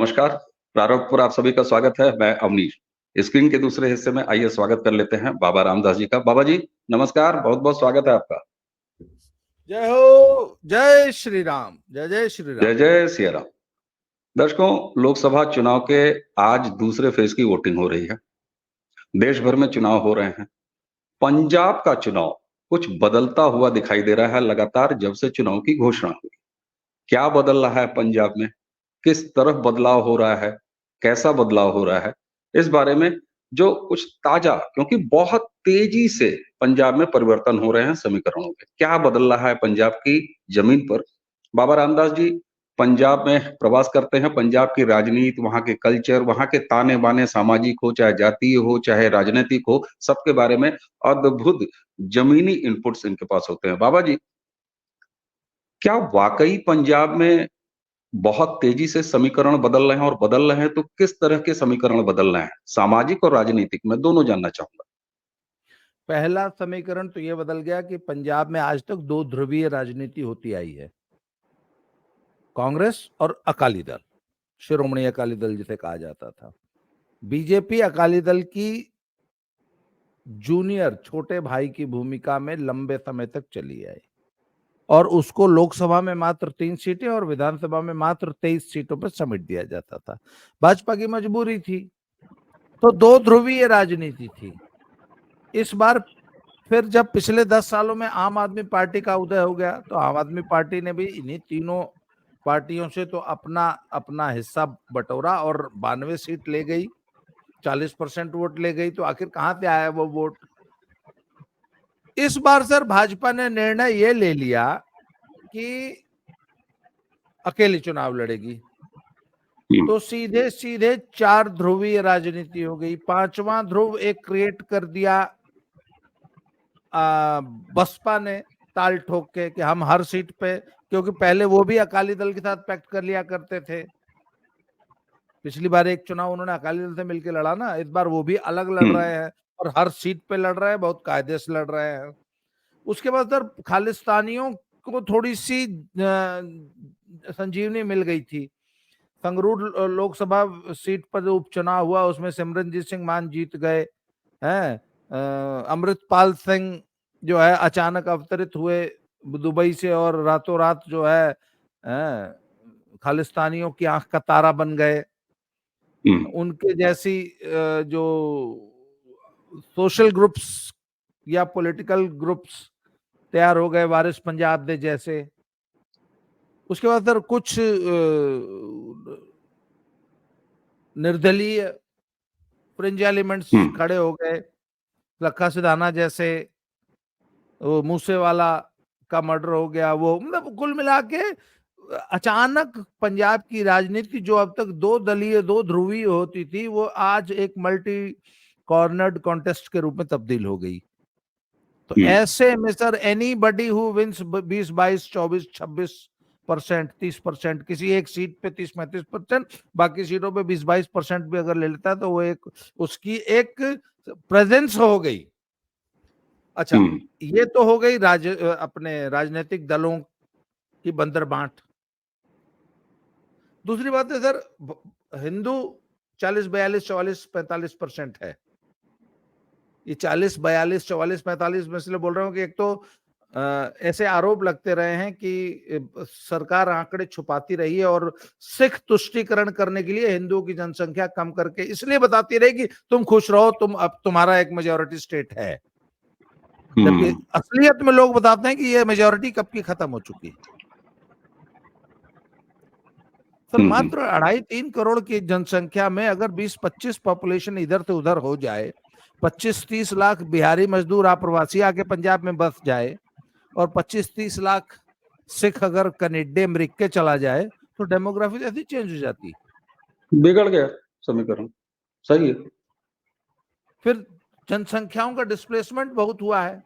नमस्कार, प्रारंभ पर आप सभी का स्वागत है। मैं अवनीश। स्क्रीन के दूसरे हिस्से में आइए स्वागत कर लेते हैं बाबा रामदास जी का। बाबा जी, नमस्कार, बहुत-बहुत स्वागत है आपका। जय हो, जय श्री राम, जय जय श्री जय राम। जय सिया राम। दर्शकों, लोकसभा चुनाव के आज दूसरे फेज की वोटिंग हो रही है। देश भर में चुनाव हो रहे हैं। पंजाब का चुनाव कुछ बदलता हुआ दिखाई दे रहा है लगातार जब से चुनाव की घोषणा हुई। क्या बदल रहा है पंजाब में? किस तरफ बदलाव हो रहा है? कैसा बदलाव हो रहा है? इस बारे में जो कुछ ताजा, क्योंकि बहुत तेजी से पंजाब में परिवर्तन हो रहे हैं समीकरणों में। क्या बदल रहा है पंजाब की जमीन पर? बाबा रामदास जी पंजाब में प्रवास करते हैं। पंजाब की राजनीति, वहाँ के कल्चर, वहाँ के ताने-बाने सामाजिक हो, चाहे जातीय हो, चाहे राजनीतिक हो, सबके बारे में अद्भुत जमीनी इनपुट्स इनके पास होते हैं। बाबा जी, क्या वाक़ई पंजाब में बहुत तेजी से समीकरण बदल रहे हैं और बदल रहे हैं तो किस तरह के समीकरण बदल रहे हैं? सामाजिक और राजनीतिक, मैं दोनों जानना चाहूँगा। पहला समीकरण तो ये बदल गया कि पंजाब में आज तक दो ध्रुवीय राजनीति होती आई है, कांग्रेस और अकाली दल, शिरोमणि अकाली दल जिसे कहा जाता था। बीजेपी अकाली दल की जूनियर, छोटे भाई की भूमिका में लंबे समय तक चली आई और उसको लोकसभा में मात्र 3 सीटें और विधानसभा में मात्र 23 सीटों पर समेट दिया जाता था। भाजपा की मजबूरी थी, तो दो ध्रुवीय राजनीति थी। इस बार फिर जब पिछले 10 सालों में आम आदमी पार्टी का उदय हो गया, तो आम आदमी पार्टी ने भी इन्हीं तीनों पार्टियों से तो अपना अपना हिस्सा बटोरा और 92 सीट ले गई, 40% वोट ले गई। तो आखिर कहां से आया वो वोट? इस बार सर भाजपा ने निर्णय ये ले लिया कि अकेली चुनाव लड़ेगी, तो सीधे सीधे 4 ध्रुवीय राजनीति हो गई। पांचवां ध्रुव एक क्रिएट कर दिया बसपा ने, ताल ठोक के कि हम हर सीट पे, क्योंकि पहले वो भी अकाली दल के साथ पैक्ट कर लिया करते थे। पिछली बार एक चुनाव उन्होंने अकाली दल से मिलकर लड़ा ना, इस बार वो भी अलग लड़ रहे हैं और हर सीट पे लड़ रहे हैं, बहुत कायदे से लड़ रहे हैं। उसके बाद सर खालिस्तानियों को थोड़ी सी संजीवनी मिल गई थी। संगरूर लोकसभा सीट पर जो उपचुनाव हुआ उसमें सिमरनजीत सिंह मान जीत गए हैं। अमृतपाल सिंह जो है अचानक अवतरित हुए दुबई से और रातों रात जो है खालिस्तानियों की आंख का तारा बन गए। उनके जैसी जो सोशल ग्रुप्स या पॉलिटिकल ग्रुप्स तैयार हो गए, वारिस पंजाब दे जैसे। उसके बाद सर कुछ निर्दलीय फ्रिंज एलिमेंट्स खड़े हो गए, लखा सिधाना जैसे, वो मूसेवाला का मर्डर हो गया। वो मतलब कुल मिला के अचानक पंजाब की राजनीति जो अब तक दो दलीय, दो ध्रुवीय होती थी, वो आज एक मल्टी कॉर्नर्ड कॉन्टेस्ट के रूप में तब्दील हो गई। तो ऐसे में सर एनीबडी हु विंस 20, 22, 24, 26%, 30%, किसी एक सीट पे 30-35%, बाकी सीटों पे 20-22% भी अगर ले लेता है तो वो एक उसकी एक प्रेजेंस हो गई। अच्छा, ये तो हो गई अपने राजनीतिक दलों की बंदर बांट। दूसरी बात है सर, हिंदू 40, 42, 44, 45% है। ये 40, 42, 44, 45 में इसलिए बोल रहा हूं कि एक तो ऐसे आरोप लगते रहे हैं कि सरकार आंकड़े छुपाती रही है और सिख तुष्टीकरण करने के लिए हिंदुओं की जनसंख्या कम करके इसलिए बताती रही कि तुम खुश रहो, तुम अब तुम्हारा एक मेजॉरिटी स्टेट है। जबकि असलियत में लोग बताते हैं कि ये मेजॉरिटी कब की खत्म हो चुकी है। सर मात्र 2.5-3 करोड़ की जनसंख्या में अगर 20-25 पॉपुलेशन इधर से उधर हो जाए, 25-30 लाख बिहारी मजदूर अप्रवासी आके पंजाब में बस जाए और 25-30 लाख सिख अगर कनेडे अमेरिका चला जाए, तो डेमोग्राफी ऐसी चेंज हो जाती, बिगड़ गया समीकरण। सही है। फिर जनसंख्याओं का डिस्प्लेसमेंट बहुत हुआ है।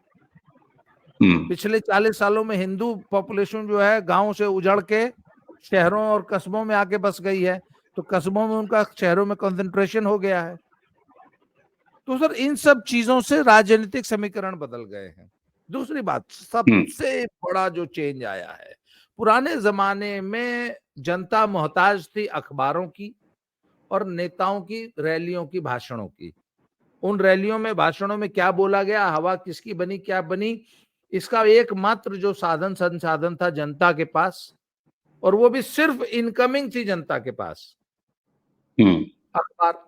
पिछले 40 सालों में हिंदू पॉपुलेशन जो है गांव से उजड़ के शहरों और कस्बों में आके बस गई है, तो कस्बों में उनका शहरों में कंसंट्रेशन हो गया है। तो सर इन सब चीजों से राजनीतिक समीकरण बदल गए हैं। दूसरी बात, सबसे बड़ा जो चेंज आया है, पुराने जमाने में जनता मोहताज थी अखबारों की, और नेताओं की रैलियों की, भाषणों की। उन रैलियों में, भाषणों में क्या बोला गया, हवा किसकी बनी, क्या बनी, इसका एकमात्र जो साधन संसाधन था जनता के पास, और वो भी सिर्फ इनकमिंग थी जनता के पास, अखबार।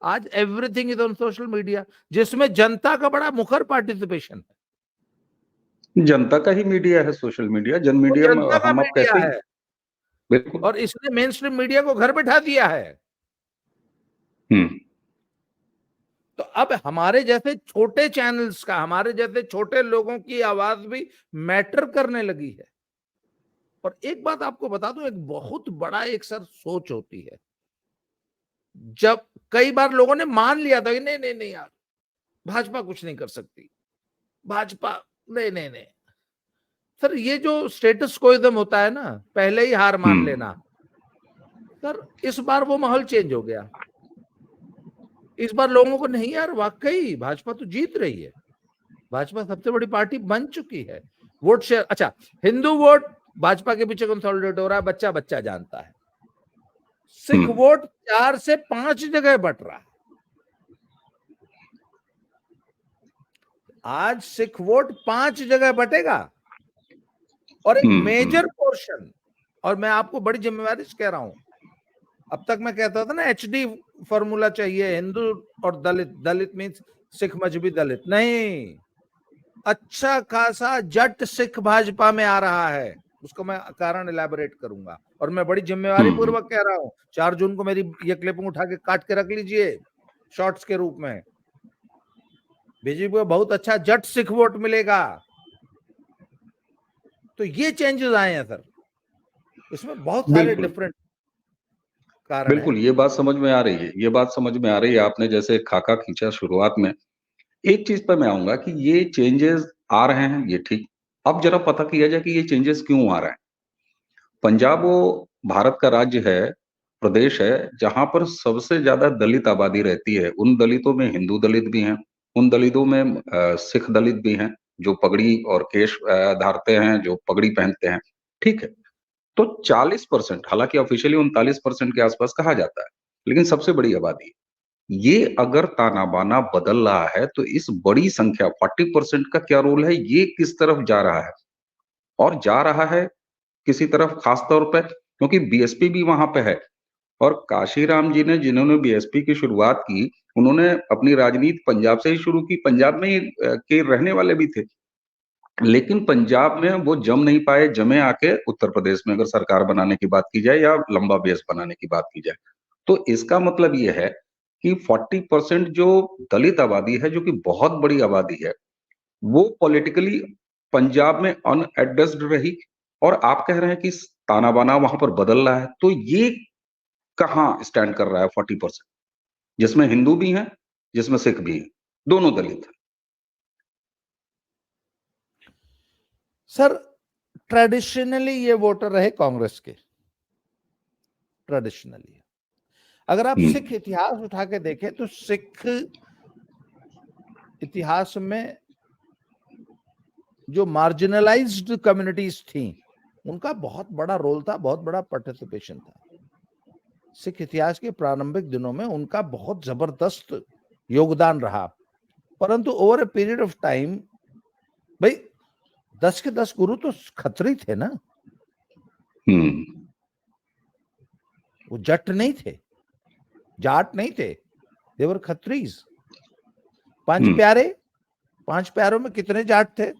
आज everything is on social media, जिसमें जनता का बड़ा मुखर पार्टिसिपेशन है। जनता का ही मीडिया है सोशल मीडिया, जन मीडिया में जनता का हम अब मीडिया कैसे ही, है, बिल्कुल। और इसने मेन स्ट्रीम मीडिया को घर बैठा दिया है। तो अब हमारे जैसे छोटे चैनल्स का, हमारे जैसे छोटे लोगों की आवाज भी मैटर करने लगी है। और एक बात आपको बता दूं, एक बहुत बड़ा एक सर सोच होती है। जब कई बार लोगों ने मान लिया था कि नहीं नहीं नहीं यार, भाजपा कुछ नहीं कर सकती, भाजपा, नहीं नहीं नहीं। सर ये जो स्टेटस कोइज्म होता है ना, पहले ही हार मान लेना, सर इस बार वो माहौल चेंज हो गया। इस बार लोगों को नहीं यार, वाकई भाजपा तो जीत रही है, भाजपा सबसे बड़ी पार्टी बन चुकी है। वोट शेयर, अच्छा हिंदू वोट भाजपा के पीछे कंसोलिडेट हो रहा है, बच्चा बच्चा जानता है। सिख वोट 4 से 5 जगह बट रहा है। आज सिख वोट 5 जगह बटेगा, और एक मेजर पोर्शन, और मैं आपको बड़ी जिम्मेवारी से कह रहा हूं, अब तक मैं कहता था ना HD फॉर्मूला चाहिए, हिंदू और दलित, दलित मीन्स सिख मजहबी दलित नहीं, अच्छा खासा जट सिख भाजपा में आ रहा है। उसको मैं कारण इलेबोरेट करूंगा, और मैं बड़ी जिम्मेवारी पूर्वक कह रहा हूं, 4 जून को मेरी ये क्लिपिंग उठा के काट के रख लीजिए शॉर्ट्स के रूप में। बीजेपी को बहुत अच्छा जट सिख वोट मिलेगा। तो ये चेंजेस आए हैं सर, इसमें बहुत सारे डिफरेंट कारण है। बिल्कुल, ये बात समझ में आ रही है, ये बात समझ में आ रही है। आपने जैसे खाका खींचा शुरुआत में, एक चीज पर मैं आऊंगा कि ये चेंजेस आ रहे हैं, ये ठीक। अब जरा पता किया जाए कि ये चेंजेस क्यों आ रहे हैं। पंजाब वो भारत का राज्य है, प्रदेश है, जहां पर सबसे ज्यादा दलित आबादी रहती है। उन दलितों में हिंदू दलित भी हैं, उन दलितों में सिख दलित भी हैं, जो पगड़ी और केश धारते हैं, जो पगड़ी पहनते हैं, ठीक है। तो 40%, हालांकि ऑफिशियली 39% के आसपास कहा जाता है, लेकिन सबसे बड़ी आबादी, ये अगर ताना बाना बदल रहा है, तो इस बड़ी संख्या 40% का क्या रोल है, ये किस तरफ जा रहा है। और जा रहा है किसी तरफ, खास तौर पर क्योंकि बीएसपी भी वहां पे है। और काशीराम जी ने, जिन्होंने बीएसपी की शुरुआत की, उन्होंने अपनी राजनीति पंजाब से ही शुरू की, पंजाब में ही के रहने वाले भी थे। लेकिन पंजाब में वो जम नहीं पाए, जमे आके उत्तर प्रदेश में, अगर सरकार बनाने की बात की जाए या लंबा बेस बनाने की बात की जाए। तो इसका मतलब ये है कि 40% जो दलित आबादी है, जो कि बहुत बड़ी आबादी है, वो पॉलिटिकली पंजाब में अनएड्रेस्ड रही। और आप कह रहे हैं कि ताना बाना वहां पर बदल रहा है, तो ये कहां स्टैंड कर रहा है 40%, जिसमें हिंदू भी हैं, जिसमें सिख भी हैं, दोनों दलित हैं। सर ट्रेडिशनली ये वोटर रहे कांग्रेस के, ट्रेडिशनली। अगर आप सिख इतिहास उठा के देखें तो सिख इतिहास में जो मार्जिनलाइज्ड कम्युनिटीज थी, उनका बहुत बड़ा रोल था, बहुत बड़ा पार्टिसिपेशन था। सिख इतिहास के प्रारंभिक दिनों में उनका बहुत जबरदस्त योगदान रहा। परंतु over a period of time, भाई 10 के 10 गुरु तो खत्री थे ना, वो जट नहीं थे, जाट नहीं थे, देवर खत्रीज। 5 प्यारे, 5 प्यारों में कितने जाट थे?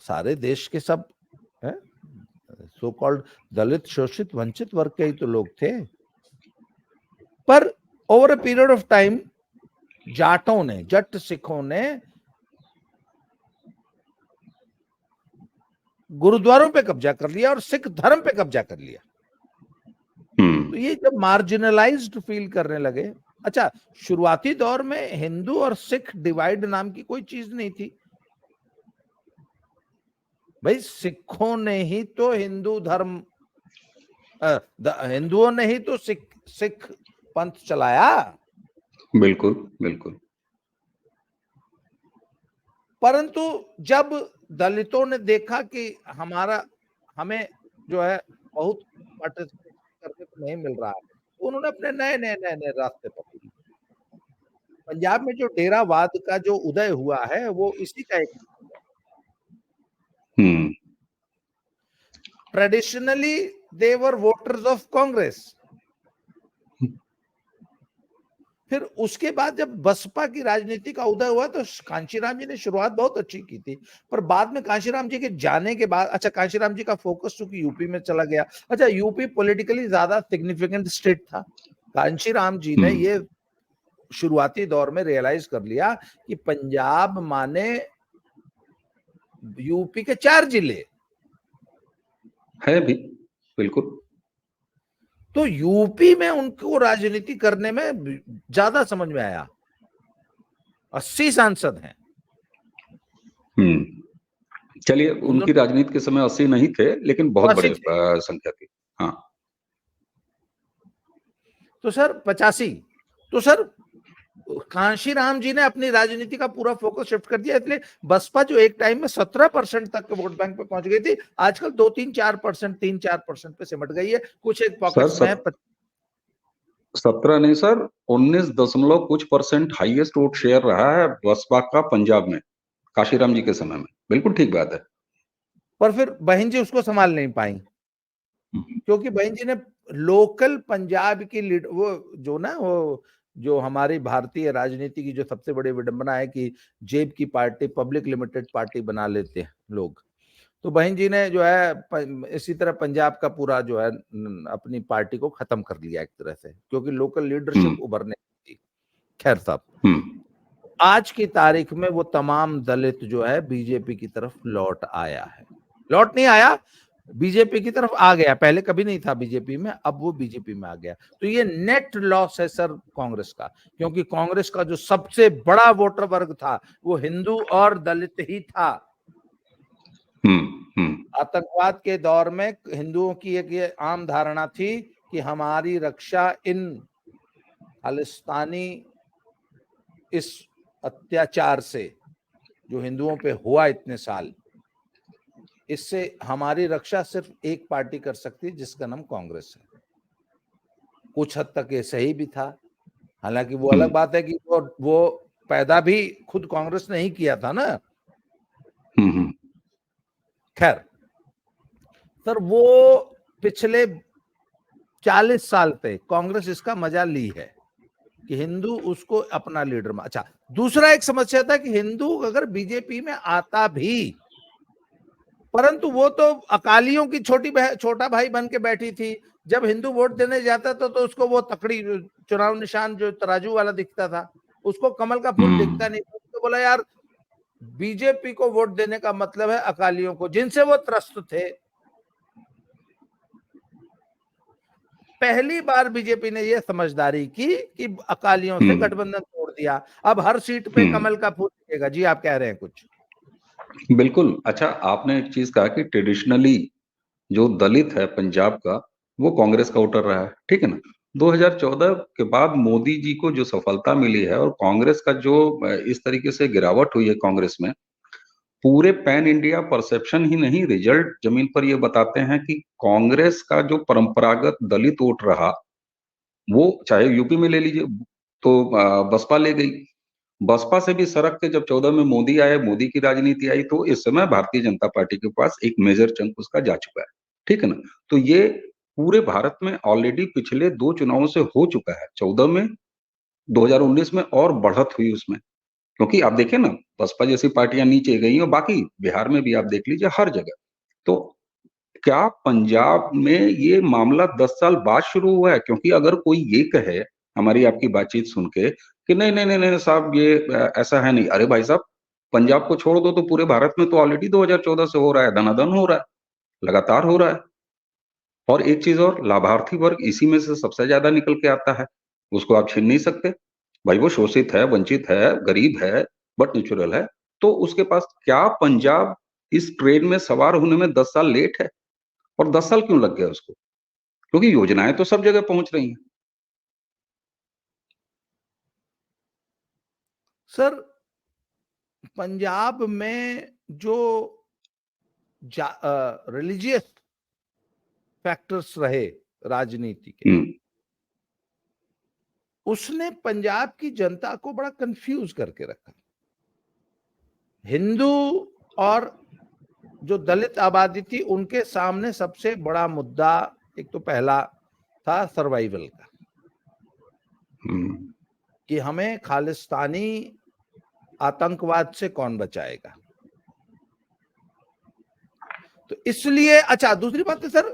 सारे देश के सब है, सो कॉल्ड दलित, शोषित, वंचित वर्ग के ही तो लोग थे। पर over a period of time जाटों ने, जट सिखों ने गुरुद्वारों पे कब्जा कर लिया और सिख धर्म पे कब्जा कर लिया। तो ये जब मार्जिनलाइज्ड फील करने लगे, अच्छा शुरुआती दौर में हिंदू और सिख डिवाइड नाम की कोई चीज नहीं थी। भाई सिखों ने ही तो हिंदू धर्म, हिंदुओं ने ही तो सिख पंथ चलाया। बिल्कुल बिल्कुल। परंतु जब दलितों ने देखा कि हमें जो है बहुत पार्टिसिपेट करने को नहीं मिल रहा है, उन्होंने अपने नए नए नए नए रास्ते पकड़े। पंजाब में जो डेरावाद का जो उदय हुआ है वो इसी का एक traditionally they were voters of Congress. फिर उसके बाद जब बसपा की राजनीति का उदय हुआ तो कांशीराम जी ने शुरुआत बहुत अच्छी की थी, पर बाद में कांशीराम जी के जाने के बाद, अच्छा कांशीराम जी का फोकस चूंकि यूपी में चला गया, अच्छा यूपी पॉलिटिकली ज्यादा सिग्निफिकेंट स्टेट था, कांशीराम जी ने ये शुरुआती दौर में रियलाइज कर लिया कि पंजाब माने यूपी के 4 जिले है भी, बिल्कुल। तो यूपी में उनको राजनीति करने में ज्यादा समझ में आया। 80 सांसद हैं। चलिए, उनकी राजनीति के समय 80 नहीं थे, लेकिन बहुत बड़े संख्या थी। हाँ, तो सर 85, तो सर कांशीराम जी ने अपनी राजनीति का पूरा फोकस शिफ्ट कर दिया, इसलिए बसपा जो एक टाइम में 17% तक के वोट बैंक पे पहुंच गई थी, आजकल 2-3-4%, 3-4% पे सिमट गई है, कुछ एक पॉकेट्स में 17 नहीं सर, 19 दशमलव कुछ % हाईएस्ट वोट शेयर रहा है बसपा का पंजाब में काशीराम जी के समय में। बिल्कुल ठीक बात है। पर फिर बहन जी उसको संभाल नहीं पाई, क्योंकि बहन जी ने लोकल पंजाब की लीड, वो जो ना वो जो हमारी भारतीय राजनीति की जो सबसे बड़ी विडंबना है कि जेब की पार्टी पब्लिक लिमिटेड पार्टी बना लेते हैं लोग, तो बहन जी ने जो है इसी तरह पंजाब का पूरा जो है अपनी पार्टी को खत्म कर लिया एक तरह से, क्योंकि लोकल लीडरशिप उभरने थी। खैर साहब, आज की तारीख में वो तमाम दलित जो है बीजेपी की तरफ लौट आया है, लौट नहीं आया, बीजेपी की तरफ आ गया, पहले कभी नहीं था बीजेपी में, अब वो बीजेपी में आ गया। तो ये नेट लॉस है सर कांग्रेस का, क्योंकि कांग्रेस का जो सबसे बड़ा वोटर वर्ग था वो हिंदू और दलित ही था। आतंकवाद के दौर में हिंदुओं की एक ये आम धारणा थी कि हमारी रक्षा इन खालिस्तानी इस अत्याचार से जो हिंदुओं पे हुआ इतने साल, इससे हमारी रक्षा सिर्फ एक पार्टी कर सकती है जिसका नाम कांग्रेस है। कुछ हद तक ये सही भी था, हालांकि वो अलग बात है कि वो पैदा भी खुद कांग्रेस ने ही किया था ना। खैर सर, वो पिछले 40 साल पे कांग्रेस इसका मजा ली है कि हिंदू उसको अपना लीडर मान। अच्छा, दूसरा एक समस्या था कि हिंदू अगर बीजेपी में आता भी, परंतु वो तो अकालियों की छोटा भाई बन के बैठी थी, जब हिंदू वोट देने जाता था तो उसको वो तकड़ी चुनाव निशान जो तराजू वाला दिखता था, उसको कमल का फूल दिखता नहीं था। तो बोला यार बीजेपी को वोट देने का मतलब है अकालियों को, जिनसे वो त्रस्त थे। पहली बार बीजेपी ने यह समझदारी की कि अकालियों से गठबंधन तोड़ दिया, अब हर सीट पे कमल का फूल दिखेगा। जी आप कह रहे हैं कुछ? बिल्कुल। अच्छा, आपने एक चीज कहा कि ट्रेडिशनली जो दलित है पंजाब का वो कांग्रेस का वोटर रहा है, ठीक है ना। 2014 के बाद मोदी जी को जो सफलता मिली है और कांग्रेस का जो इस तरीके से गिरावट हुई है कांग्रेस में, पूरे पैन इंडिया परसेप्शन ही नहीं, रिजल्ट जमीन पर ये बताते हैं कि कांग्रेस का जो परंपरागत दलित वोट रहा, वो चाहे यूपी में ले लीजिए तो बसपा ले गई। बसपा से भी सरक के जब 14 में मोदी आए, मोदी की राजनीति आई, तो इस समय भारतीय जनता पार्टी के पास एक मेजर चंक उसका जा चुका है, ठीक है ना। तो ये पूरे भारत में ऑलरेडी पिछले 2 चुनावों से हो चुका है, 14 में, 2019 में, और बढ़त हुई उसमें। क्योंकि आप देखें ना, बसपा जैसी पार्टियां नीचे गई और बाकी बिहार में भी आप देख लीजिए हर जगह। तो क्या पंजाब में ये मामला 10 साल बाद शुरू हुआ है? क्योंकि अगर कोई ये कहे हमारी आपकी बातचीत सुन के कि नहीं नहीं नहीं नहीं साहब ये ऐसा है नहीं, अरे भाई साहब, पंजाब को छोड़ दो तो पूरे भारत में तो ऑलरेडी 2014 से हो रहा है, धनाधन हो रहा है, लगातार हो रहा है। और एक चीज और, लाभार्थी वर्ग इसी में से सबसे ज्यादा निकल के आता है, उसको आप छीन नहीं सकते। भाई वो शोषित है, वंचित है, गरीब है, बट नेचुरल है। तो उसके पास क्या पंजाब इस ट्रेन में सवार होने में 10 साल लेट है? और 10 साल क्यों लग गया उसको? क्योंकि योजनाएं तो सब जगह पहुंच रही हैं। सर पंजाब में जो रिलीजियस फैक्टर्स रहे राजनीति के, उसने पंजाब की जनता को बड़ा कंफ्यूज करके रखा। हिंदू और जो दलित आबादी थी उनके सामने सबसे बड़ा मुद्दा एक तो पहला था सर्वाइवल का, कि हमें खालिस्तानी आतंकवाद से कौन बचाएगा। तो इसलिए अच्छा, दूसरी बात है सर,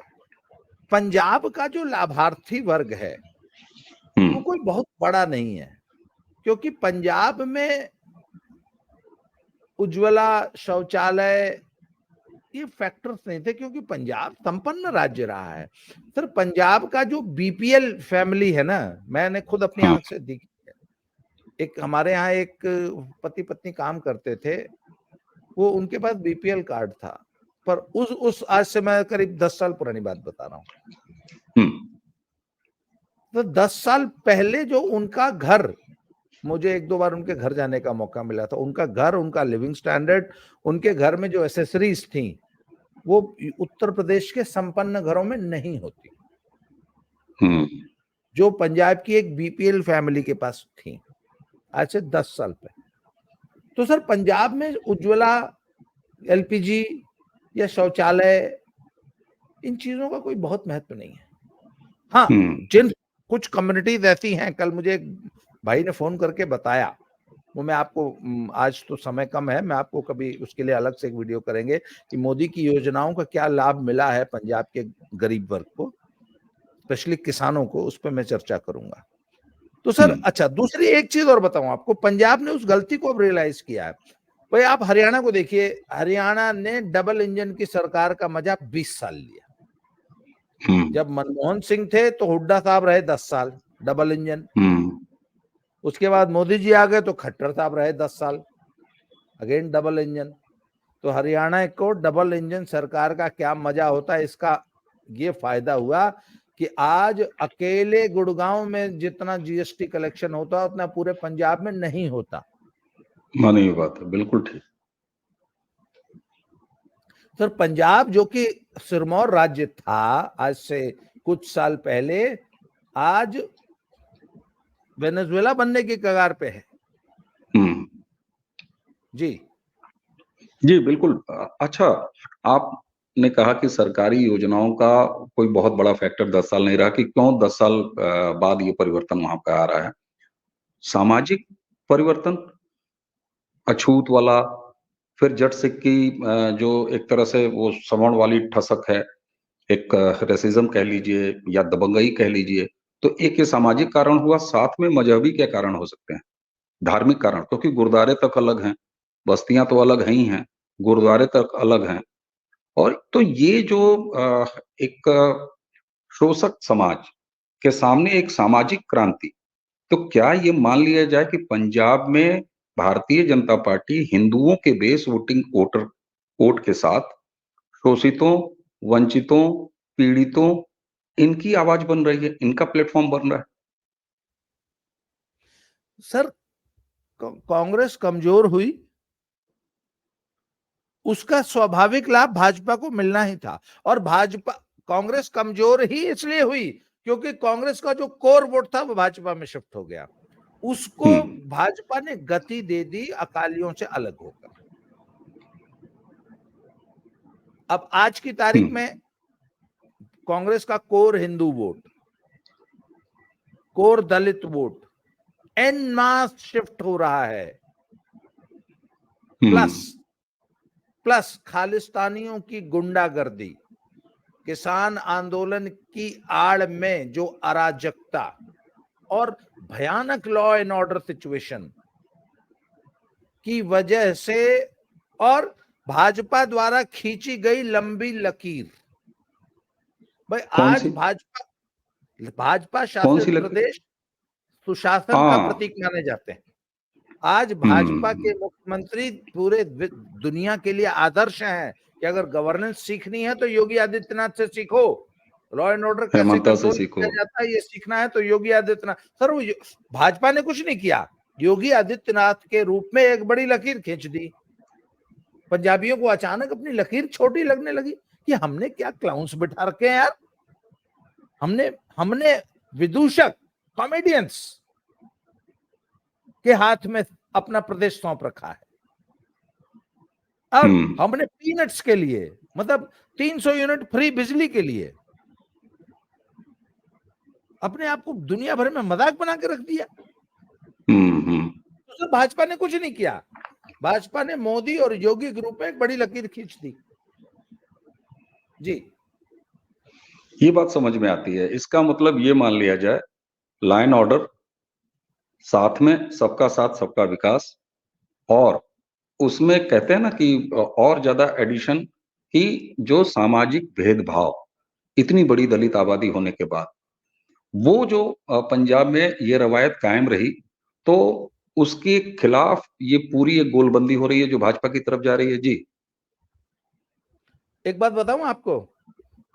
पंजाब का जो लाभार्थी वर्ग है वो कोई बहुत बड़ा नहीं है, क्योंकि पंजाब में उज्ज्वला, शौचालय, ये फैक्टर्स नहीं थे, क्योंकि पंजाब संपन्न राज्य रहा है। सर पंजाब का जो बीपीएल फैमिली है ना, मैंने खुद अपनी आंख से देखी है। एक हमारे यहाँ एक पति पत्नी काम करते थे, वो उनके पास बीपीएल कार्ड था, पर उस आज से मैं करीब 10 साल पुरानी बात बता रहा हूँ। तो 10 साल पहले जो उनका घर, मुझे 1-2 बार उनके घर जाने का मौका मिला था, उनका घर, उनका लिविंग स्टैंडर्ड, उनके घर में जो एसेसरीज थी वो उत्तर प्रदेश के संपन्न घरों में नहीं होती, जो पंजाब की एक बीपीएल फैमिली के पास थी आज से 10 साल पहले। तो सर पंजाब में उज्ज्वला, एलपीजी या शौचालय, इन चीजों का कोई बहुत महत्व नहीं है। हाँ, जिन कुछ कम्युनिटीज ऐसी हैं, कल मुझे एक भाई ने फोन करके बताया, वो मैं आपको, आज तो समय कम है, मैं आपको कभी उसके लिए अलग से एक वीडियो करेंगे कि मोदी की योजनाओं का क्या लाभ मिला है पंजाब के गरीब वर्ग को, स्पेशली किसानों को, उस पर मैं चर्चा करूंगा। तो सर अच्छा, दूसरी एक चीज और बताऊं आपको, पंजाब ने उस गलती को अब रियलाइज किया है। भाई आप हरियाणा को देखिए, हरियाणा ने डबल इंजन की सरकार का मजा 20 साल लिया। जब मनमोहन सिंह थे तो हुड्डा साहब रहे 10 साल डबल इंजन, उसके बाद मोदी जी आ गए तो खट्टर साहब रहे 10 साल, अगेन डबल इंजन। तो हरियाणा को डबल इंजन सरकार का क्या मजा होता है, इसका ये फायदा हुआ कि आज अकेले गुड़गांव में जितना जीएसटी कलेक्शन होता उतना पूरे पंजाब में नहीं होता। नहीं बात है, बिल्कुल ठीक। सर पंजाब जो कि सिरमौर राज्य था आज से कुछ साल पहले, आज वेनेजुएला बनने की कगार पे है। जी बिल्कुल। अच्छा, आपने कहा कि सरकारी योजनाओं का कोई बहुत बड़ा फैक्टर 10 साल नहीं रहा, कि क्यों 10 साल बाद ये परिवर्तन वहां पे आ रहा है। सामाजिक परिवर्तन, अछूत वाला, फिर जट सिक्की, जो एक तरह से वो सवर्ण वाली ठसक है, एक रेसिज्म कह लीजिए या दबंगई कह लीजिए, तो एक ये सामाजिक कारण हुआ, साथ में मजहबी क्या कारण हो सकते हैं, धार्मिक कारण, क्योंकि गुरुद्वारे तक अलग हैं, बस्तियां तो अलग ही हैं, गुरुद्वारे तक अलग हैं। और तो ये जो एक शोषक समाज के सामने एक सामाजिक क्रांति, तो क्या ये मान लिया जाए कि पंजाब में भारतीय जनता पार्टी हिंदुओं के बेस वोट के साथ शोषितों, वंचितों, पीड़ितों, इनकी आवाज बन रही है, इनका प्लेटफॉर्म बन रहा है? सर कांग्रेस कमजोर हुई, उसका स्वाभाविक लाभ भाजपा को मिलना ही था, और कांग्रेस कमजोर ही इसलिए हुई क्योंकि कांग्रेस का जो कोर वोट था वो भाजपा में शिफ्ट हो गया, उसको भाजपा ने गति दे दी अकालियों से अलग होकर। अब आज की तारीख में कांग्रेस का कोर हिंदू वोट, कोर दलित वोट एन मास शिफ्ट हो रहा है, प्लस खालिस्तानियों की गुंडागर्दी, किसान आंदोलन की आड़ में जो अराजकता और भयानक लॉ एंड ऑर्डर सिचुएशन की वजह से, और भाजपा द्वारा खींची गई लंबी लकीर। भाई आज भाजपा शासित प्रदेश सुशासन का प्रतीक माने जाते हैं। आज भाजपा के मुख्यमंत्री पूरे दुनिया के लिए आदर्श हैं कि अगर गवर्नेंस सीखनी है तो योगी आदित्यनाथ से सीखो, लॉ एंड ऑर्डर कैसे कंट्रोल किया जाता है ये सीखना है तो योगी आदित्यनाथ। सर वो भाजपा ने कुछ नहीं किया, योगी आदित्यनाथ के रूप में एक बड़ी लकीर खींच दी। पंजाबियों को अचानक अपनी लकीर छोटी लगने लगी कि हमने क्या क्लाउन्स बिठा रखे हैं यार, हमने विदूषक, कॉमेडियंस के हाथ में अपना प्रदेश सौंप रखा है। अब हमने पीनट्स के लिए, मतलब 300 यूनिट फ्री बिजली के लिए अपने आप को दुनिया भर में मजाक बना के रख दिया। तो सर भाजपा ने कुछ नहीं किया, भाजपा ने मोदी और योगी ग्रुप में एक बड़ी लकीर खींच दी। जी, ये बात समझ में आती है। इसका मतलब ये मान लिया जाए, लॉ एंड ऑर्डर, साथ में सबका साथ सबका विकास, और उसमें कहते हैं ना कि और ज्यादा एडिशन कि जो सामाजिक भेदभाव, इतनी बड़ी दलित आबादी होने के बाद वो जो पंजाब में ये रवायत कायम रही, तो उसके खिलाफ ये पूरी एक गोलबंदी हो रही है जो भाजपा की तरफ जा रही है। जी, एक बात बताऊं आपको,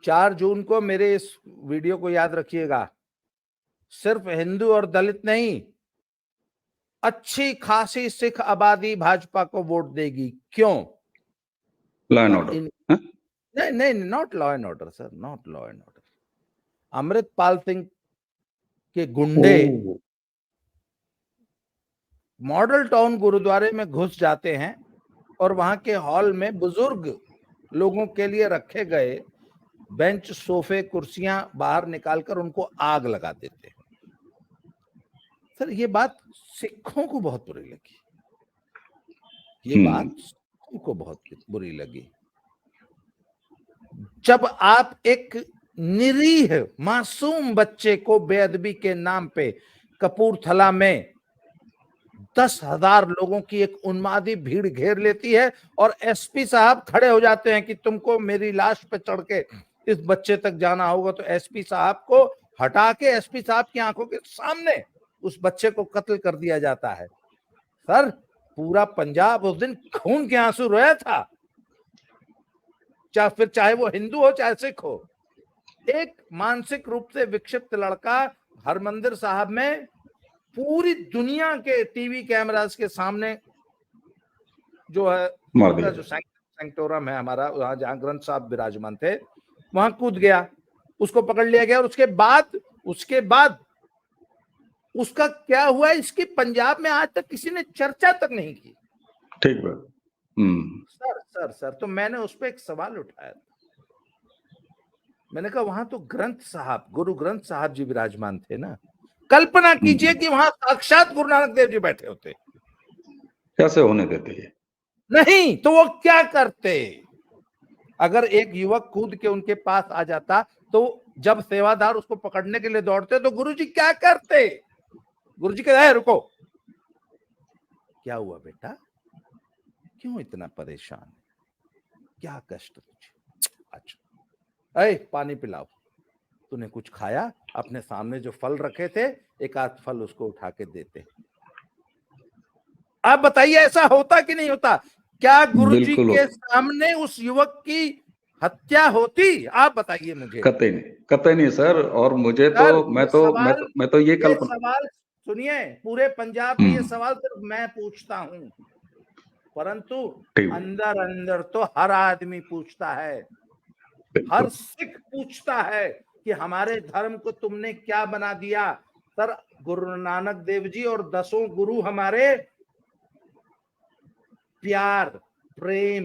4 जून को मेरे इस वीडियो को याद रखिएगा, सिर्फ हिंदू और दलित नहीं, अच्छी खासी सिख आबादी भाजपा को वोट देगी। क्यों? Law and order. नहीं नहीं, not law and order sir, not law and order. Amritpal Singh के गुंडे मॉडल टाउन गुरुद्वारे में घुस जाते हैं और वहां के हॉल में बुजुर्ग लोगों के लिए रखे गए बेंच, सोफे, कुर्सियां बाहर निकालकर उनको आग लगा देते हैं। सर ये बात सिखों को बहुत बुरी लगी, ये बात सिखों को बहुत बुरी लगी। जब आप एक निरीह मासूम बच्चे को बेअदबी के नाम पे कपूरथला में 10,000 लोगों की एक उन्मादी भीड़ घेर लेती है और एसपी साहब खड़े हो जाते हैं कि तुमको मेरी लाश पे चढ़ के इस बच्चे तक जाना होगा, तो एसपी साहब को हटा के एसपी साहब की आंखों के सामने उस बच्चे को कत्ल कर दिया जाता है। सर पूरा पंजाब उस दिन खून के आंसू रोया था, चाहे वो हिंदू हो चाहे सिख हो। एक मानसिक रूप से विक्षिप्त लड़का हरमंदिर साहब में पूरी दुनिया के टीवी कैमरास के सामने जो है जो सैंक्टोरम है हमारा, वहां जहां ग्रंथ साहब विराजमान थे, वहां कूद गया, उसको पकड़ लिया गया। और उसके बाद उसका क्या हुआ इसकी पंजाब में आज तक किसी ने चर्चा तक नहीं की। ठीक है। सर तो मैंने उस पर एक सवाल उठाया, मैंने कहा वहां तो ग्रंथ साहब, गुरु ग्रंथ साहब जी विराजमान थे ना, कल्पना कीजिए कि वहां साक्षात गुरु नानक देव जी बैठे होते, कैसे होने देते ये? नहीं तो वो क्या करते? अगर एक युवक कूद के उनके पास आ जाता तो जब सेवादार उसको पकड़ने के लिए दौड़ते तो गुरुजी क्या करते? गुरुजी कहते हैं रुको, क्या हुआ बेटा, क्यों इतना परेशान, क्या कष्ट तुझे? अच्छा ऐ पानी पिलाओ, तूने कुछ खाया? अपने सामने जो फल रखे थे एक आध फल उसको उठा के देते। आप बताइए ऐसा होता कि नहीं होता? क्या गुरुजी के सामने उस युवक की हत्या होती? आप बताइए मुझे। कतई नहीं सर। और मुझे तो मैं तो ये कल्पना, सवाल सुनिए, पूरे पंजाब में ये सवाल सिर्फ मैं पूछता हूं, परंतु अंदर अंदर तो हर आदमी पूछता है, हर सिख पूछता है कि हमारे धर्म को तुमने क्या बना दिया। सर गुरु नानक देव जी और 10 गुरु हमारे प्यार, प्रेम,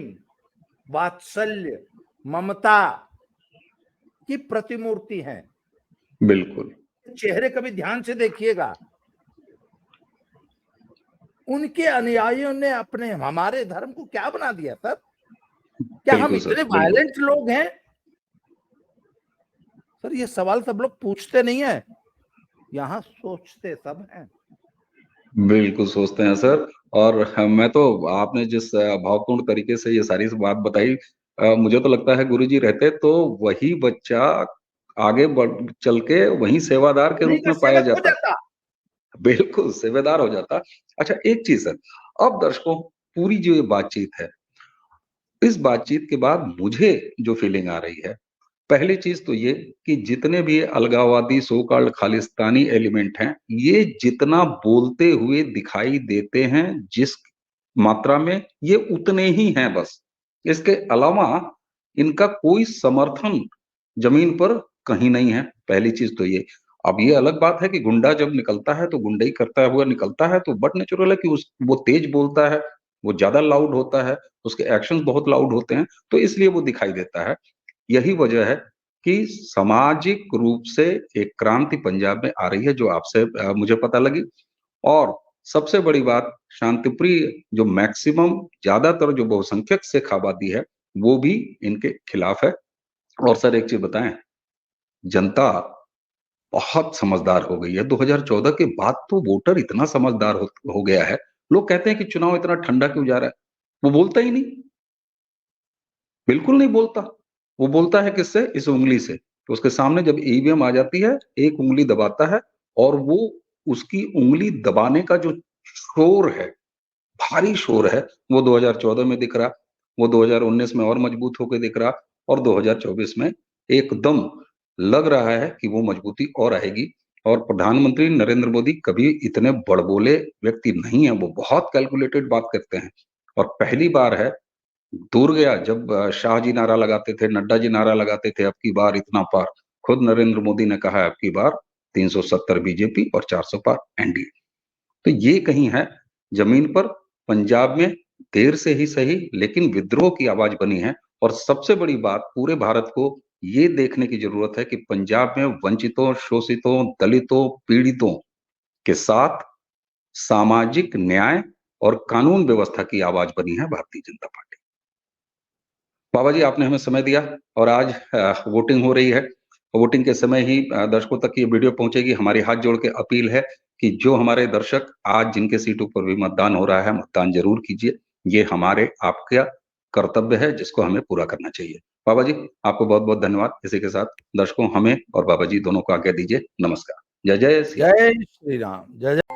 वात्सल्य, ममता की प्रतिमूर्ति हैं। बिल्कुल। चेहरे कभी ध्यान से देखिएगा, उनके अनुयायियों ने अपने हमारे धर्म को क्या बना दिया सर? क्या हम इतने वायलेंट लोग हैं? सर ये सवाल सब लोग पूछते नहीं है, यहाँ सोचते सब हैं। बिल्कुल सोचते हैं सर। और मैं तो, आपने जिस भावपूर्ण तरीके से ये सारी बात बताई, मुझे तो लगता है गुरुजी रहते तो वही बच्चा आगे चल के वही सेवादार के रूप में पाया जाता। बिल्कुल सेवादार हो जाता। अच्छा एक चीज सर, अब दर्शकों पूरी जो ये बातचीत है, इस बातचीत के बाद मुझे जो फीलिंग आ रही है, पहली चीज तो ये कि जितने भी अलगाववादी सो कॉल्ड खालिस्तानी एलिमेंट हैं, ये जितना बोलते हुए दिखाई देते हैं जिस मात्रा में, ये उतने ही हैं बस। इसके अलावा इनका कोई समर्थन जमीन पर कहीं नहीं है, पहली चीज तो ये। अब ये अलग बात है कि गुंडा जब निकलता है तो गुंडई करता हुआ निकलता है, तो बट नेचुरल है कि वो तेज बोलता है, वो ज्यादा लाउड होता है, उसके एक्शंस बहुत लाउड होते हैं, तो इसलिए वो दिखाई देता है। यही वजह है कि सामाजिक रूप से एक क्रांति पंजाब में आ रही है, जो आपसे मुझे पता लगी। और सबसे बड़ी बात, शांतिप्रिय जो मैक्सिमम ज्यादातर जो बहुसंख्यक सिख आबादी है, वो भी इनके खिलाफ है। और सर एक चीज बताएं, जनता बहुत समझदार हो गई है। 2014 के बाद तो वोटर इतना समझदार हो गया है। लोग कहते हैं कि चुनाव इतना ठंडा क्यों जा रहा है, वो बोलता ही नहीं, बिल्कुल नहीं बोलता। वो बोलता है किससे? इस उंगली से। तो उसके सामने जब ईवीएम आ जाती है, एक उंगली दबाता है, और वो उसकी उंगली दबाने का जो शोर है, भारी शोर है, वो 2014 में दिख रहा, वो 2019 में और मजबूत होकर दिख रहा, और 2024 में एकदम लग रहा है कि वो मजबूती और आएगी। और प्रधानमंत्री नरेंद्र मोदी कभी इतने बड़बोले व्यक्ति नहीं है, वो बहुत कैलकुलेटेड बात करते हैं। और पहली बार है, दूर गया जब शाह जी नारा लगाते थे, नड्डा जी नारा लगाते थे, अब की बार इतना पार, खुद नरेंद्र मोदी ने कहा है अब की बार 370 बीजेपी और 400 पार एनडीए। तो ये कहीं है जमीन पर, पंजाब में देर से ही सही लेकिन विद्रोह की आवाज बनी है। और सबसे बड़ी बात, पूरे भारत को ये देखने की जरूरत है कि पंजाब में वंचितों, शोषितों, दलितों, पीड़ितों के साथ सामाजिक न्याय और कानून व्यवस्था की आवाज बनी है भारतीय जनता पार्टी। बाबा जी, आपने हमें समय दिया, और आज वोटिंग हो रही है। वोटिंग के समय ही दर्शकों तक ये वीडियो पहुंचेगी। हमारी हाथ जोड़ के अपील है कि जो हमारे दर्शक आज जिनके सीटों पर भी मतदान हो रहा है, मतदान जरूर कीजिए। ये हमारे आपका कर्तव्य है जिसको हमें पूरा करना चाहिए। बाबा जी, आपको बहुत बहुत धन्यवाद। इसी के साथ दर्शकों, हमें और बाबा जी दोनों को आज्ञा दीजिए। नमस्कार। जय जय श्री राम। जय श्री राम। जय जय